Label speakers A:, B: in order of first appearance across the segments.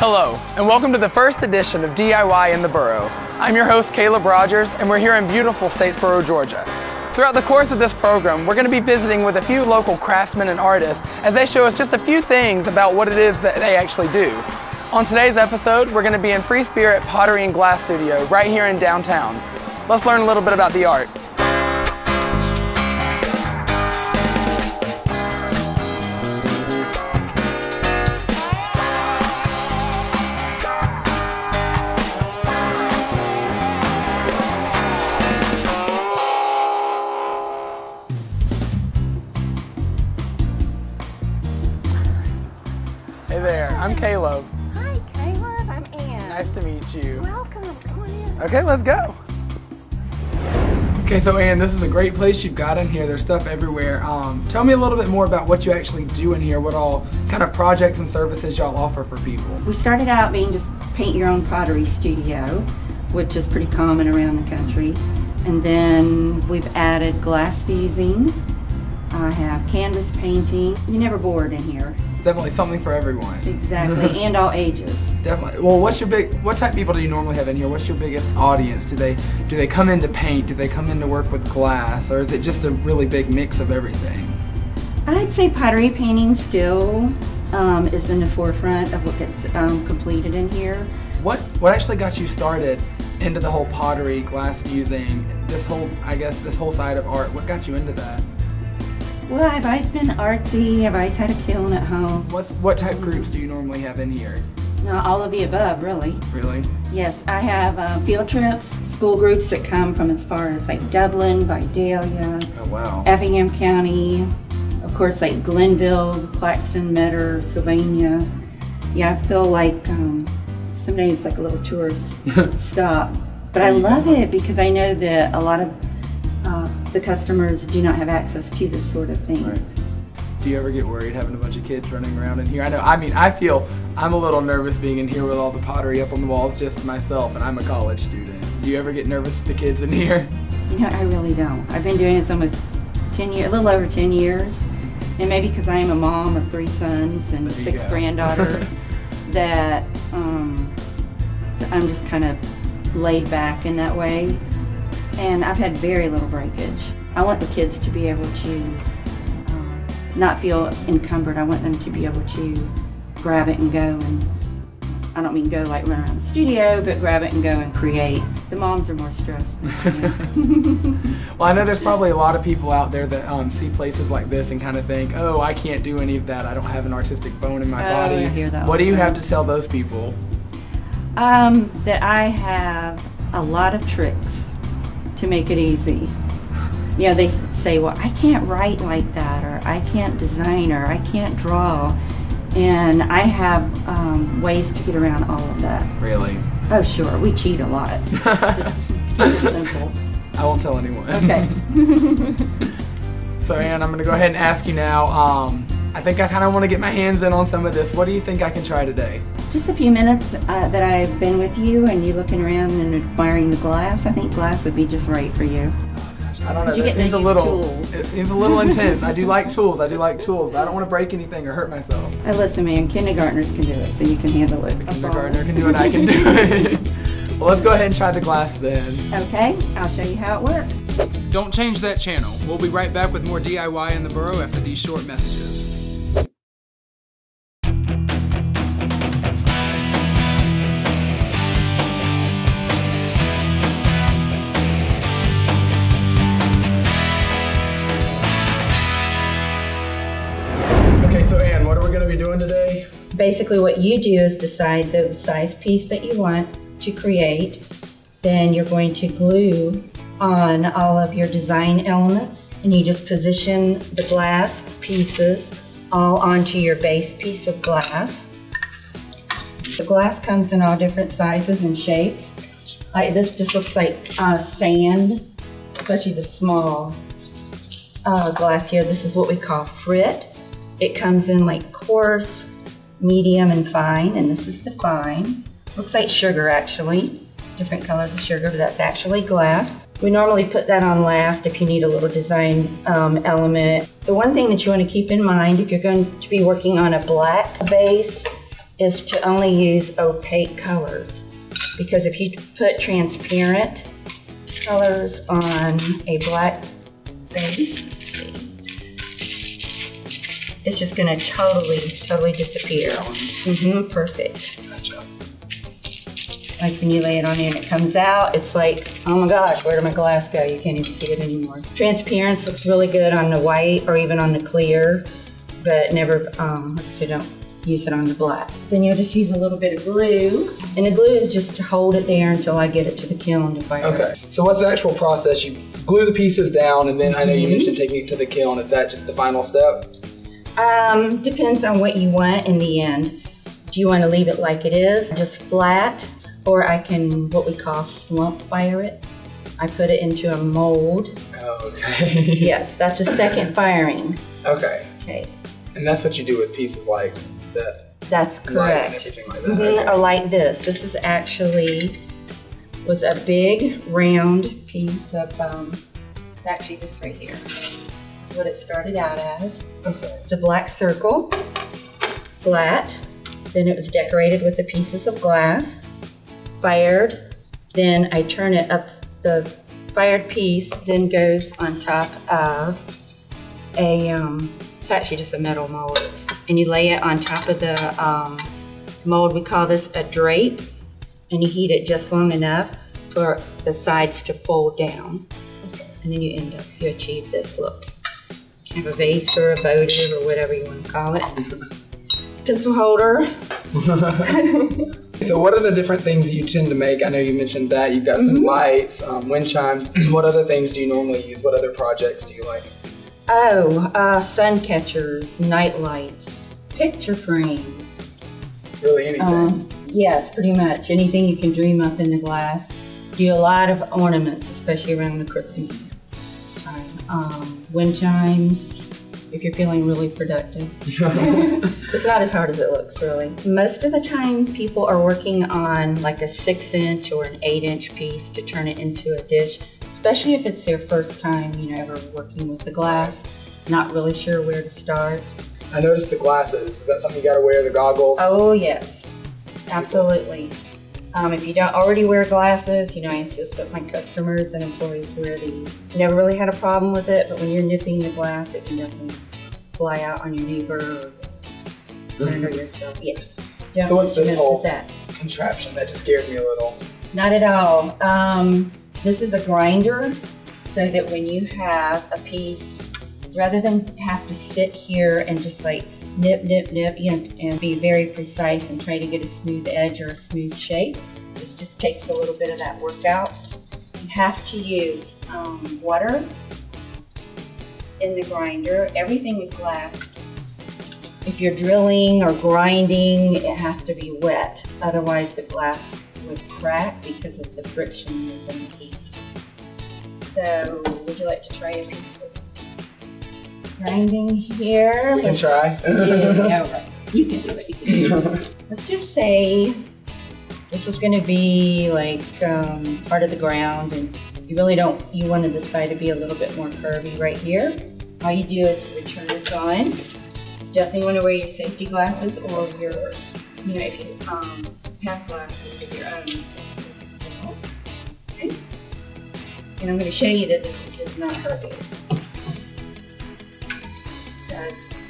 A: Hello, and welcome to the first edition of DIY in the Borough. I'm your host, Caleb Rogers, and we're here in beautiful Statesboro, Georgia. Throughout the course of this program, we're going to be visiting with a few local craftsmen and artists as they show us just a few things about what it is that they actually do. On today's episode, we're going to be in Free Spirit Pottery and Glass Studio right here in downtown. Let's learn a little bit about the art. Hey there, I'm Caleb.
B: Hi Caleb, I'm Ann.
A: Nice to meet you.
B: Welcome, come on in.
A: Okay, let's go. Okay, so Ann, this is a great place you've got in here. There's stuff everywhere. Tell me a little bit more about what you actually do in here, what all kind of projects and services y'all offer for people.
B: We started out being just paint your own pottery studio, which is pretty common around the country. And then we've added glass fusing. I have canvas painting. You're never bored in here.
A: It's definitely something for everyone.
B: Exactly, and all ages.
A: Definitely. Well, what type of people do you normally have in here? What's your biggest audience? Do they come in to paint? Do they come in to work with glass? Or is it just a really big mix of everything?
B: I'd say pottery painting still is in the forefront of what gets completed in here.
A: What actually got you started into the whole pottery, glass fusing, this whole side of art? What got you into that?
B: Well, I've always been artsy. I've always had a kiln at home.
A: What type groups do you normally have in here?
B: No, all of the above, really.
A: Really?
B: Yes, I have field trips, school groups that come from as far as like Dublin, Vidalia,
A: Oh wow.
B: Effingham County, of course like Glenville, Claxton, Metter, Sylvania. Yeah, I feel like some days like a little tourist stop. But I love it because I know that a lot of the customers do not have access to this sort of thing.
A: Right. Do you ever get worried having a bunch of kids running around in here? I feel I'm a little nervous being in here with all the pottery up on the walls just myself, and I'm a college student. Do you ever get nervous with the kids in here?
B: You know, I really don't. I've been doing this almost 10 years, a little over 10 years. And maybe because I am a mom of 3 sons and 6 granddaughters, that I'm just kind of laid back in that way. And I've had very little breakage. I want the kids to be able to not feel encumbered. I want them to be able to grab it and go, and I don't mean go like run around the studio, but grab it and go and create. The moms are more stressed.
A: Well, I know there's probably a lot of people out there that see places like this and kind of think, oh, I can't do any of that. I don't have an artistic bone in my body.
B: I hear that.
A: What do you have to tell those people?
B: That I have a lot of tricks to make it easy. You know, they say, well, I can't write like that, or I can't design, or I can't draw. And I have ways to get around all of that.
A: Really?
B: Oh, sure. We cheat a lot. Just keep it simple.
A: I won't tell anyone.
B: Okay.
A: So, Ann, I'm going to go ahead and ask you now. I think I kind of want to get my hands in on some of this. What do you think I can try today?
B: Just a few minutes that I've been with you and you looking around and admiring the glass. I think glass would be just right for you.
A: Oh, gosh, I don't know.
B: You get to use tools.
A: It seems a little intense. I do like tools, but I don't want to break anything or hurt myself.
B: Listen, man, kindergartners can do it, so you can handle it.
A: The kindergartner can do it, I can do it. Well, let's go ahead and try the glass then.
B: Okay, I'll show you how it works.
A: Don't change that channel. We'll be right back with more DIY in the Borough after these short messages. Okay, so Ann, what are we going to be doing today?
B: Basically what you do is decide the size piece that you want to create. Then you're going to glue on all of your design elements, and you just position the glass pieces all onto your base piece of glass. The glass comes in all different sizes and shapes. Like this just looks like sand, especially the small glass here. This is what we call frit. It comes in like coarse, medium, and fine, and this is the fine. Looks like sugar actually. Different colors of sugar, but that's actually glass. We normally put that on last if you need a little design element. The one thing that you want to keep in mind if you're going to be working on a black base is to only use opaque colors, because if you put transparent colors on a black base, let's see, it's just going to totally disappear. Perfect.
A: Gotcha.
B: Like when you lay it on there and it comes out, it's like, oh my gosh, where did my glass go? You can't even see it anymore. Transparency looks really good on the white or even on the clear, but never, like I said, don't use it on the black. Then you'll just use a little bit of glue, and the glue is just to hold it there until I get it to the kiln to fire.
A: Okay, so what's the actual process? You glue the pieces down, and then I know you mentioned taking it to the kiln. Is that just the final step?
B: Depends on what you want in the end. Do you want to leave it like it is, just flat? Or I can, what we call slump fire it. I put it into a mold.
A: Oh, okay.
B: Yes, that's a second firing.
A: Okay.
B: Okay.
A: And that's what you do with pieces like that?
B: That's correct.
A: And everything like that. Okay.
B: Or like this. This is actually, was a big round piece of, it's actually this right here. This is what it started out as.
A: Okay.
B: It's a black circle, flat. Then it was decorated with the pieces of glass. Fired, then I turn it up, the fired piece then goes on top of a, it's actually just a metal mold, and you lay it on top of the mold. We call this a drape, and you heat it just long enough for the sides to fold down, and then you achieve this look. Have a vase or a votive or whatever you want to call it. Pencil holder.
A: So what are the different things you tend to make? I know you mentioned that. You've got some lights, wind chimes. What other things do you normally use? What other projects do you like?
B: Oh, sun catchers, night lights, picture frames.
A: Really anything?
B: Yes, pretty much. Anything you can dream up in the glass. Do a lot of ornaments, especially around the Christmas time. Wind chimes, if you're feeling really productive. It's not as hard as it looks, really. Most of the time, people are working on like a 6-inch or an 8-inch piece to turn it into a dish, especially if it's their first time, ever working with the glass, not really sure where to start.
A: I noticed the glasses. Is that something you gotta wear, the goggles?
B: Oh, yes, absolutely. If you don't already wear glasses, I insist that my customers and employees wear these. Never really had a problem with it, but when you're nipping the glass, it can definitely fly out on your neighbor or under yourself. Yeah. Don't
A: so what's this whole
B: that
A: contraption? That just scared me a little.
B: Not at all. This is a grinder, so that when you have a piece, rather than have to sit here and just like nip, and be very precise and try to get a smooth edge or a smooth shape, this just takes a little bit of that work out. You have to use water in the grinder. Everything with glass, if you're drilling or grinding, it has to be wet. Otherwise the glass would crack because of the friction within the heat. So would you like to try a piece of grinding here?
A: We can try.
B: Yeah, right. You can do it. You can do it. Let's just say this is going to be like part of the ground, and you really don't, you want the side to be a little bit more curvy right here. All you do is return this on. Definitely want to wear your safety glasses, or your, if you have glasses of your own as well. Okay. And I'm going to show you that this does not hurt you.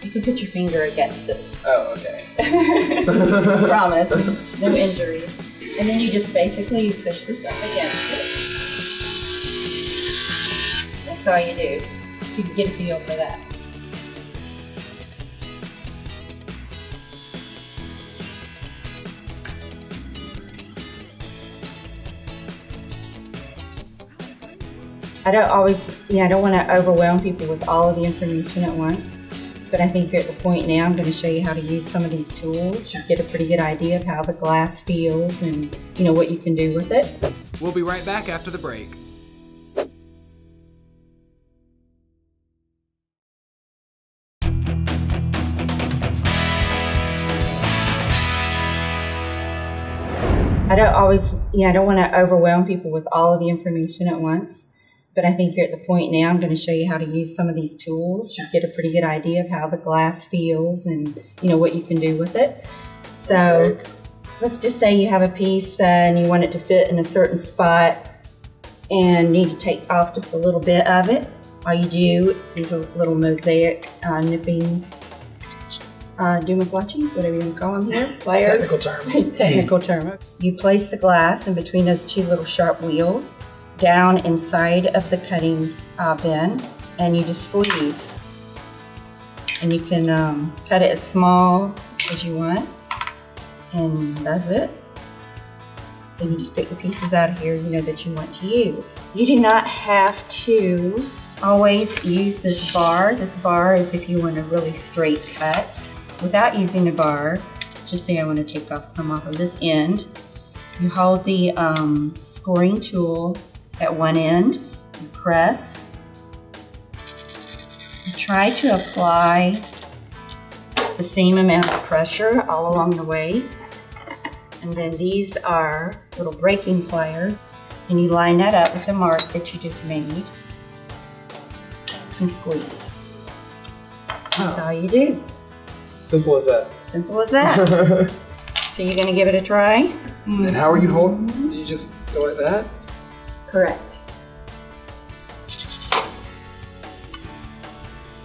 B: You can put your finger against this.
A: Oh, okay.
B: Promise. No injuries. And then you just basically push this up against it. That's all you do. So you can get a feel for that. I don't want to overwhelm people with all of the information at once, but I think you're at the point now. I'm going to show you how to use some of these tools to get a pretty good idea of how the glass feels and what you can do with it.
A: We'll be right back after the break.
B: I don't want to overwhelm people with all of the information at once, but I think you're at the point now. I'm going to show you how to use some of these tools to get a pretty good idea of how the glass feels and what you can do with it. So let's just say you have a piece and you want it to fit in a certain spot and need to take off just a little bit of it. All you do, these are little mosaic nipping dumaflaches, whatever you want to call them here, pliers.
A: Technical term.
B: Technical term. You place the glass in between those two little sharp wheels down inside of the cutting bin, and you just squeeze. And you can cut it as small as you want, and that's it. Then you just pick the pieces out of here, you know, that you want to use. You do not have to always use this bar. This bar is if you want a really straight cut. Without using a bar, let's just say I want to take off some off of this end. You hold the scoring tool at one end, you press, you try to apply the same amount of pressure all along the way. And then these are little breaking pliers, and you line that up with the mark that you just made and squeeze. That's all you do.
A: Simple as that.
B: Simple as that. So you're gonna give it a try?
A: And how are you holding? Did you just go like that?
B: Correct.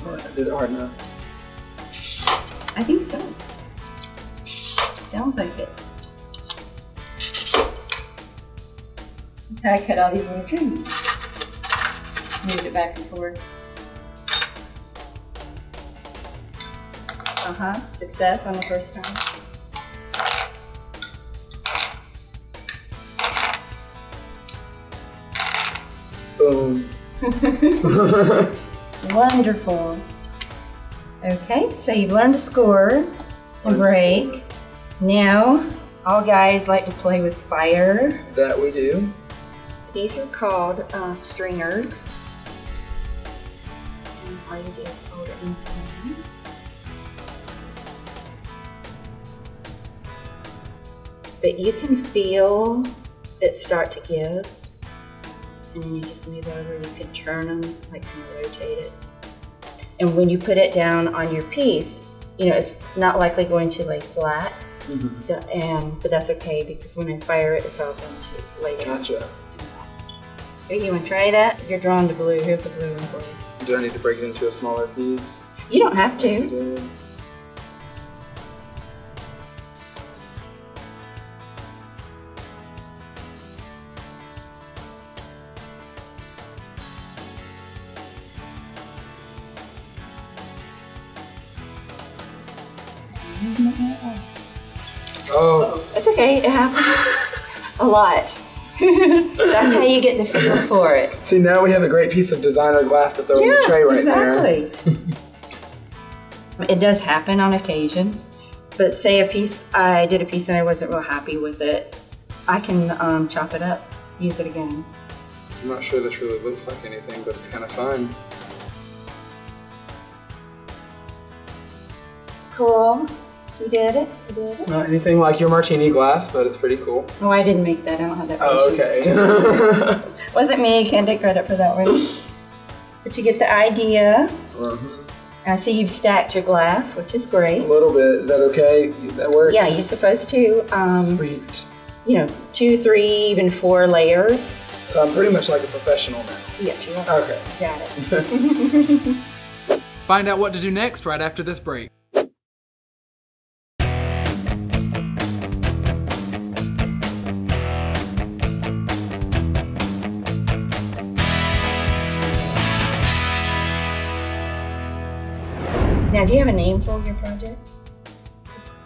A: Or I did it hard enough?
B: I think so. Sounds like it. That's how I cut all these little trees. Move it back and forth. Success on the first time.
A: Boom.
B: Wonderful. Okay, so you've learned to score and break. Now, all guys like to play with fire.
A: That we do.
B: These are called stringers. And all you do is hold it in the flame. But you can feel it start to give, and then you just move over. You can turn them, like kind of rotate it. And when you put it down on your piece, you know, it's not likely going to lay flat. But that's okay, because when I fire it, it's all going to lay down.
A: Gotcha.
B: Hey, you want to try that? You're drawn to blue. Here's the blue one for you.
A: Do I need to break it into a smaller piece?
B: You don't have to.
A: Oh.
B: It's okay, it happens a lot. That's how you get the feel for it.
A: See, now we have a great piece of designer glass to throw in the tray right
B: there. It does happen on occasion, but say I did a piece and I wasn't real happy with it, I can chop it up, use it again.
A: I'm not sure this really looks like anything, but it's kind of fun.
B: Cool. You did it. You did it.
A: Not anything like your martini glass, but it's pretty cool.
B: Oh, I didn't make that. I don't have that patience.
A: Oh, okay.
B: Wasn't me. Can't take credit for that one. But you get the idea. I see you've stacked your glass, which is great.
A: A little bit. Is that okay? That works?
B: Yeah, you're supposed to.
A: Sweet.
B: You know, 2, 3, even 4 layers.
A: So I'm pretty much like a professional now.
B: Yes, you are.
A: Okay.
B: Got it.
A: Find out what to do next right after this break.
B: Now, do you have a name for your project?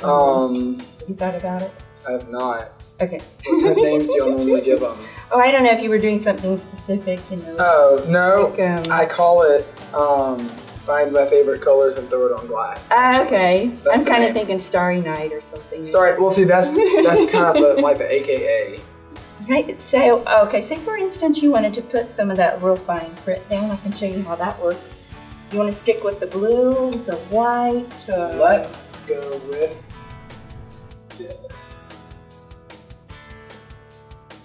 B: Have you thought about it?
A: I have not.
B: Okay.
A: What type of names do y'all normally give them?
B: Oh, I don't know if you were doing something specific, you know.
A: Oh, no.
B: Like,
A: I call it find my favorite colors and throw it on glass.
B: Okay.
A: That's
B: I'm kind of
A: name.
B: thinking Starry Night or something.
A: Starry, well see, that's kind of like the AKA.
B: Okay, so, say for instance you wanted to put some of that real fine print down. I can show you how that works. You want to stick with the blues or whites or...
A: Let's go with this.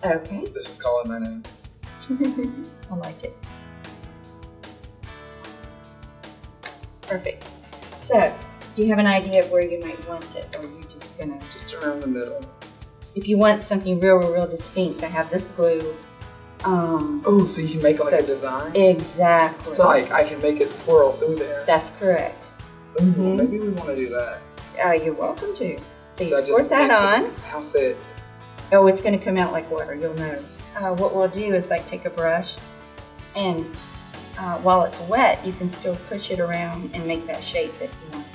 B: Okay.
A: This is calling my name.
B: I like it. Perfect. So, Do you have an idea of where you might want it, or are you just gonna?
A: Just around the middle.
B: If you want something real distinct, I have this glue.
A: Oh, so you can make like a design?
B: Exactly.
A: So like I can make it swirl through there.
B: That's correct.
A: Ooh, maybe we want to do that.
B: You're welcome to. So you squirt that on.
A: How thick?
B: Oh, it's going to come out like water. You'll know. What we'll do is like take a brush, and while it's wet, you can still push it around and make that shape that you want.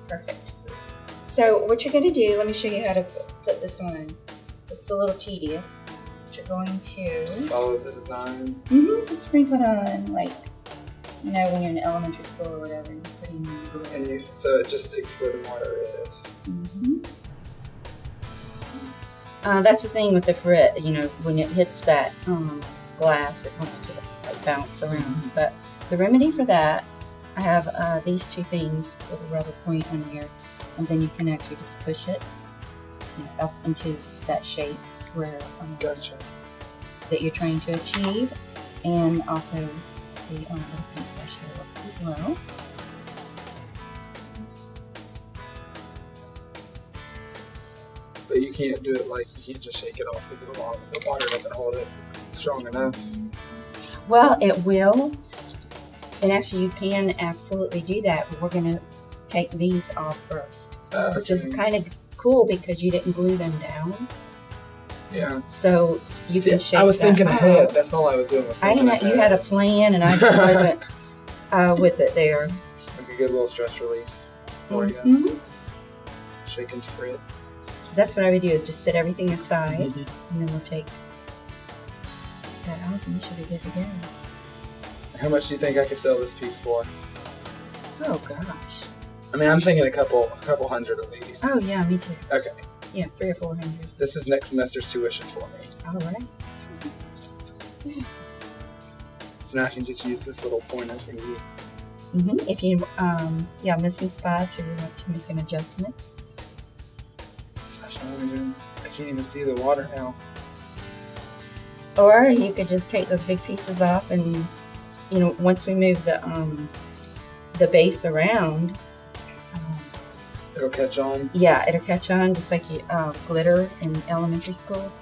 B: Perfect. So what you're going to do, let me show you how to put this on. It's a little tedious. But you're going to
A: just follow the design.
B: Just sprinkle it on, like, you know, when you're in elementary school or whatever, you're putting glue.
A: And so it just sticks where the water is.
B: That's the thing with the frit. You know, when it hits that glass, it wants to like bounce around. But the remedy for that, I have these two things with a rubber point on here, and then you can actually just push it, you know, up into that shape where
A: Gotcha.
B: that you're trying to achieve, and also the little paintbrush here works as well.
A: But you can't do it like, you can't just shake it off because the water doesn't hold it strong enough.
B: Well, it will, and actually you can absolutely do that, but we're going to take these off first, which is kind of cool because you didn't glue them down.
A: Yeah.
B: So you can shake
A: I was
B: that
A: thinking
B: off.
A: ahead. That's all I was doing.
B: You had a plan, and I just wasn't with it there.
A: Like a good little stress relief for you. Shake and frit.
B: That's what I would do, is just set everything aside, and then we'll take that off, and you should be good to go.
A: How much do you think I could sell this piece for?
B: Oh gosh.
A: I mean, I'm thinking a couple hundred at least.
B: Oh yeah, me too.
A: Okay.
B: Yeah, 300 or 400.
A: This is next semester's tuition for me.
B: All right.
A: So now I can just use this little pointer thingy.
B: If you miss some spots or you want to make an adjustment.
A: Gosh, I can't even see the water now.
B: Or you could just take those big pieces off, and you know, once we move the base around,
A: it'll catch on.
B: Yeah, it'll catch on just like glitter in elementary school.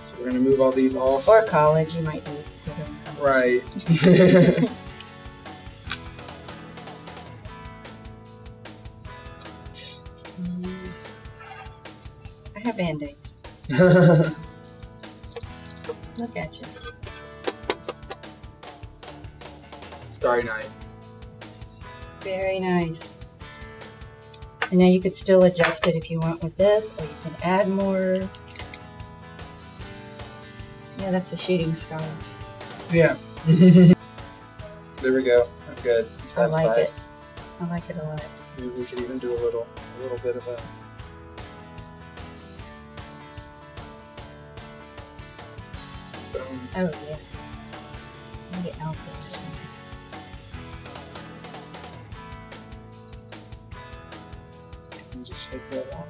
A: So we're gonna move all these off.
B: Or college, you might do glitter in college.
A: Right.
B: I have Band-Aids. Look at you.
A: Starry night.
B: Very nice. And now you could still adjust it if you want with this, or you can add more. Yeah, that's a shooting star.
A: Yeah. There we go. I'm good. I'm
B: I like it. I like it a lot.
A: Maybe we could even do a little bit of a. Boom.
B: Oh yeah. Let me get alcohol.
A: And just shake that off.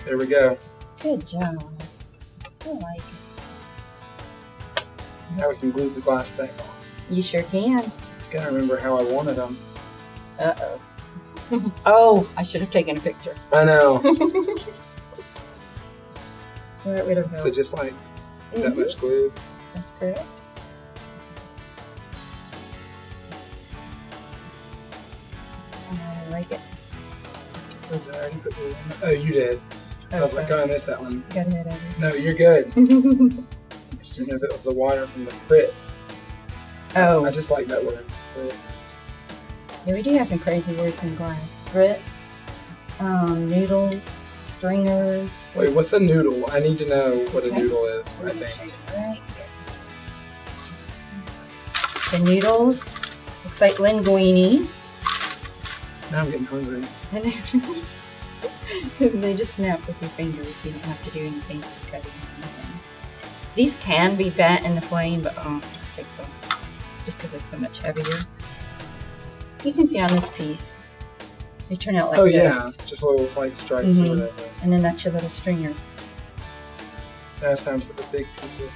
A: There we go.
B: Good job. I like it.
A: Now we can glue the glass back on.
B: You sure can.
A: Gotta remember how I wanted them.
B: Uh-oh. Oh, I should have taken a picture.
A: I know.
B: That would have helped.
A: So just like that much glue.
B: That's correct. I like it.
A: Did I already put glue on? Oh, you did. I was like, oh, I missed that one.
B: Got ahead of it.
A: No, you're good. I just didn't know if it was the water from the frit.
B: Oh.
A: I just like that word, frit.
B: Yeah, we do have some crazy words in glass. Frit, noodles, stringers.
A: Wait, what's a noodle? I need to know what a noodle is, I think.
B: Right here. The noodles, looks like linguine.
A: Now I'm getting hungry.
B: And they just snap with your fingers, so you don't have to do any fancy cutting or anything. These can be bent in the flame, but it takes so, just because they're so much heavier. You can see on this piece, They turn out like
A: this.
B: this.
A: Yeah, just little like stripes or whatever.
B: And then that's your little stringers.
A: Now it's time for the big pieces.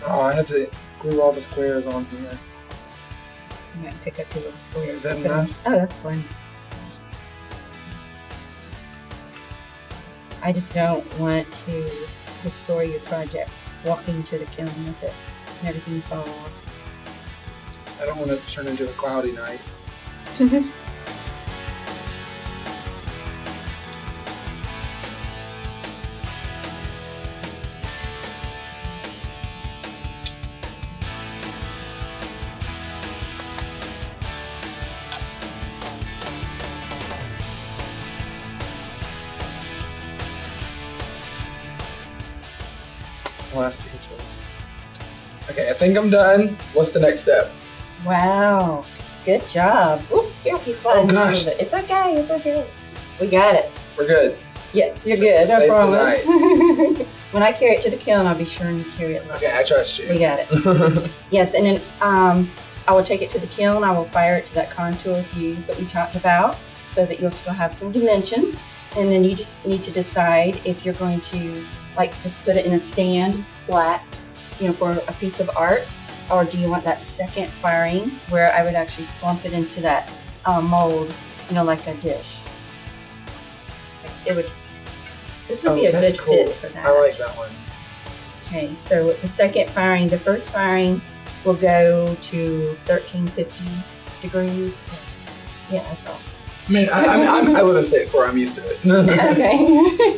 A: Oh, I have to glue all the squares on here.
B: You might pick up your little squares.
A: Is that enough?
B: Oh, that's plenty. I just don't want to destroy your project walking to the kiln with it and everything fall off.
A: I don't want it to turn into a cloudy night. Last pieces. Okay, I think I'm done. What's the next step?
B: Wow, good job. Ooh, here, he's sliding.
A: Oh gosh.
B: It's okay, it's okay. We got it.
A: We're good.
B: Yes, you're good, I
A: Save
B: promise. When I carry it to the kiln, I'll be sure and carry it low.
A: Okay, I trust you.
B: We got it. Yes, and then I will take it to the kiln. I will fire it to that contour fuse that we talked about so that you'll still have some dimension. And then you just need to decide if you're going to like just put it in a stand flat, you know, for a piece of art, or do you want that second firing where I would actually slump it into that mold, you know, like a dish. It would. This would be a good fit for that.
A: I like that one.
B: Okay, so the second firing, the first firing will go to 1350 degrees. Yeah, that's all.
A: I mean, I live in Statesboro. I'm used to it.
B: Okay.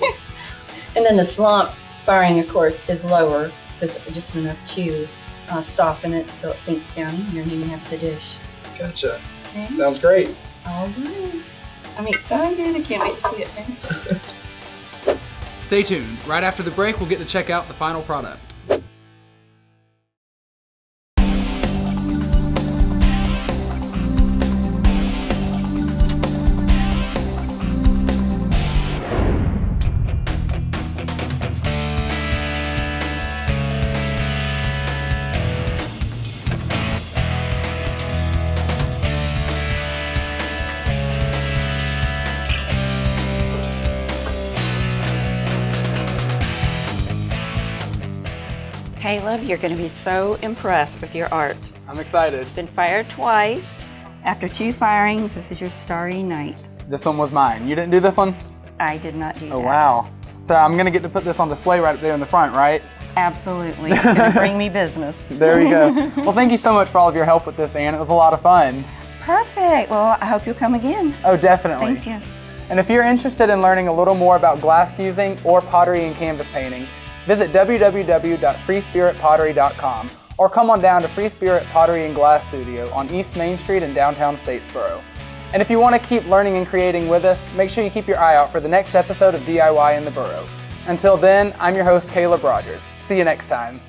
B: And then the slump firing, of course, is lower, because just enough to soften it so it sinks down in here and then you have the dish.
A: Gotcha.
B: Okay.
A: Sounds great.
B: All right. I'm excited. I can't wait to see it finish.
C: Stay tuned. Right after the break, we'll get to check out the final product.
B: Caleb, you're going to be so impressed with your art.
A: I'm excited.
B: It's been fired twice. After 2 firings, this is your starry night.
A: This one was mine. You didn't do this one?
B: I did not do that.
A: Oh, wow. So I'm going to get to put this on display right up there in the front, right?
B: Absolutely. It's going to bring me business.
A: There we go. Well, thank you so much for all of your help with this, Ann. It was a lot of fun.
B: Perfect. Well, I hope you'll come again.
A: Oh, definitely.
B: Thank you.
A: And if you're interested in learning a little more about glass fusing or pottery and canvas painting, visit www.freespiritpottery.com or come on down to Free Spirit Pottery and Glass Studio on East Main Street in downtown Statesboro. And if you want to keep learning and creating with us, make sure you keep your eye out for the next episode of DIY in the Boro. Until then, I'm your host, Caleb Rogers. See you next time.